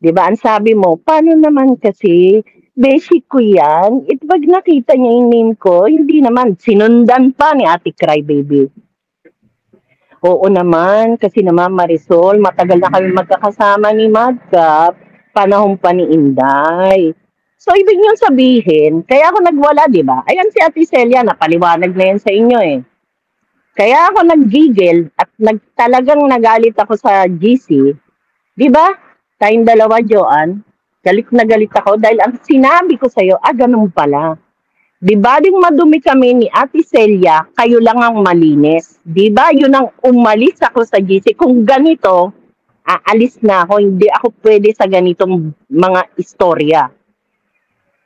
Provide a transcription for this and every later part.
'Di ba, ang sabi mo, "Paano naman kasi, beshi ko 'yan." Eh, 'pag nakita niya yung name ko, hindi naman, sinundan pa ni Ate Crybaby. Oo naman, kasi naman Marisol, matagal na kami magkakasama ni Madcap, panahon pa ni Inday. So, ibig niyong sabihin, kaya ako nagwala, di ba? Ayan si Ate Celia, napaliwanag na yan sa inyo eh. Kaya ako naggigil at talagang nagalit ako sa GC. Di ba? Tayong dalawa, Joanne. Galit na galit ako dahil ang sinabi ko sa'yo, ganun pala. Di ba ding madumi kami ni Ate Celia, kayo lang ang malinis. Di ba yun ang umalis ako sa GC. Kung ganito, aalis na ako. Hindi ako pwede sa ganitong mga istorya.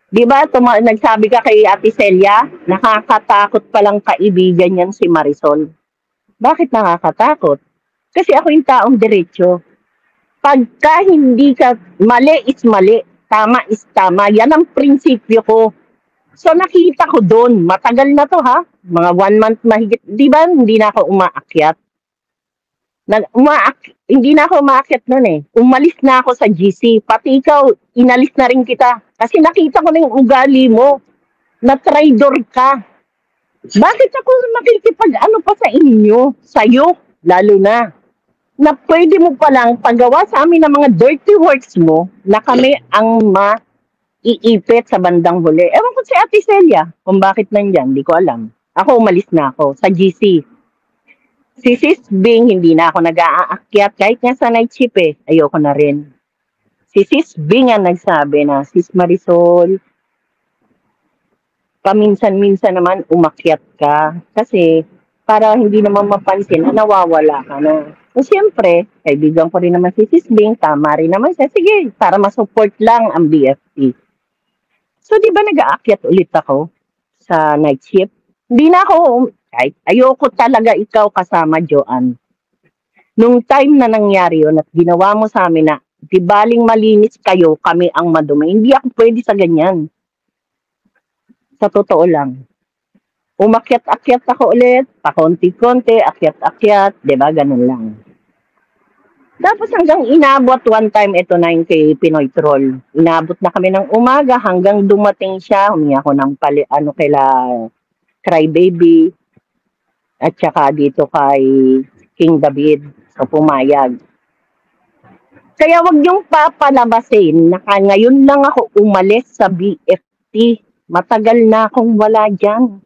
Di ba nagsabi ka kay Ate Celia, nakakatakot palang kaibigan yan si Marisol. Bakit nakakatakot? Kasi ako yung taong diretsyo. Pagka hindi ka, mali is mali, tama is tama. Yan ang prinsipyo ko. So nakita ko doon, matagal na to ha, mga 1 month mahigit, di ba hindi na ako umaakyat? Hindi na ako umaakyat noon eh. Umalis na ako sa GC, pati ikaw, inalis na rin kita. Kasi nakita ko na yung ugali mo, na traitor ka. Bakit ako makikipag-ano pa sa inyo, sa'yo, lalo na pwede mo palang paggawa sa amin ng mga dirty works mo, na kami ang iipit sa bandang huli. Ewan ko si Ate Celia kung bakit nandyan, di ko alam. Ako umalis na ako sa GC. Si Sis Bing, hindi na ako nag-aakyat kahit nga sa night shift eh. Ayoko na rin. Si Sis Bing ang nagsabi na, Sis Marisol, paminsan-minsan naman umakyat ka kasi para hindi naman mapansin na nawawala ka na. So, siyempre, kaibigan ko rin naman si Sis Bing, tama rin naman siya. Sige, para masupport lang ang BFT. So, di ba nag-aakyat ulit ako sa night shift? Hindi na ako, kahit ayoko talaga ikaw kasama, Joanne. Nung time na nangyari yun at ginawa mo sa amin na, di baling malinis kayo, kami ang madumi. Hindi ako pwede sa ganyan. Sa totoo lang. Umakyat-akyat ako ulit, pakonti-konti, akyat-akyat, di ba? Ganun lang. Tapos hanggang inabot one time ito na yung kay Pinoy Troll. Inabot na kami ng umaga hanggang dumating siya. Humingi ako ng kaila Crybaby at saka dito kay King David. So pumayag. Kaya wag yung papalabasin na ngayon lang ako umalis sa BFT. Matagal na akong wala dyan.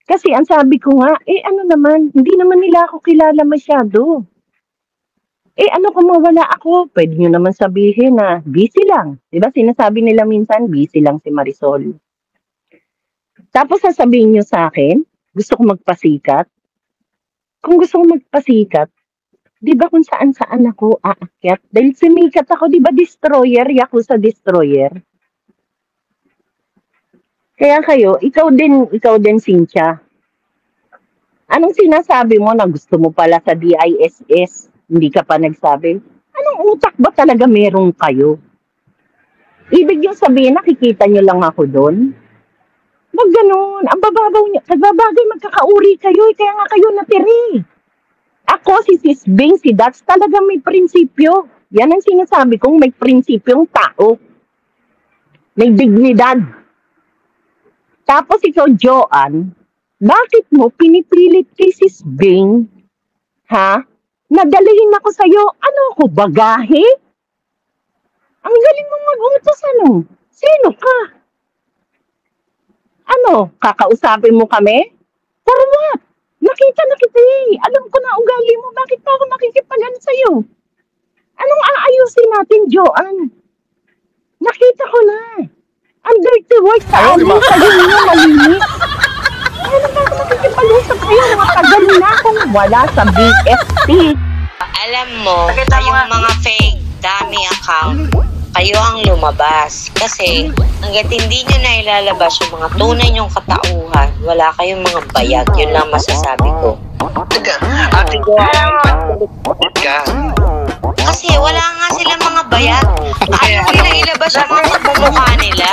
Kasi ang sabi ko nga, ano naman, hindi naman nila ako kilala masyado. Ano kung mawala ako? Pwede nyo naman sabihin na busy lang. Diba sinasabi nila minsan, busy lang si Marisol. Tapos sasabihin nyo sa akin, gusto ko magpasikat. Kung gusto ko magpasikat, diba kung saan-saan ako aakyat? Dahil sumikat ako, diba destroyer, Yakuza destroyer. Kaya kayo, ikaw din Cynthia. Anong sinasabi mo na gusto mo pala sa DISS? Hindi ka pa nagsabi. Anong utak ba talaga meron kayo? Ibig yung sabihin, nakikita nyo lang ako doon? Wag ganun. Ang bababaw niya. Nagbabagay, magkakauri kayo. Kaya nga kayo natiri. Ako, si Sis Bing, si Dats, talaga may prinsipyo. Yan ang sinasabi kong may prinsipyong tao. May dignidad. Tapos ikaw, Joanne, bakit mo pinipilit kay Sis Bing? Ha? Nadalihin ako sa'yo. Ano ako, bagahe? Ang galing mong mag-utos, ano? Sino ka? Ano, kakausapin mo kami? For what? Nakita na kita eh. Alam ko na ugali mo. Bakit pa ako makikipag-ano sa'yo? Anong aayusin natin, Joanne? Nakita ko na. Ang dirty work sa amin. Sa'yo niyo malinis. Ano ba ako makikipag-usap sa'yo? Matagal na akong wala sa BFT. Alam mo, kayong mga fake dummy account, kayo ang lumabas. Kasi, hanggat hindi nyo na ilalabas yung mga tunay nyong katauhan, wala kayong mga bayag. Yun lang masasabi ko. Ate ka. Kasi wala nga silang mga bayag. Ayaw nila ilabas yung mga pagmumukha nila.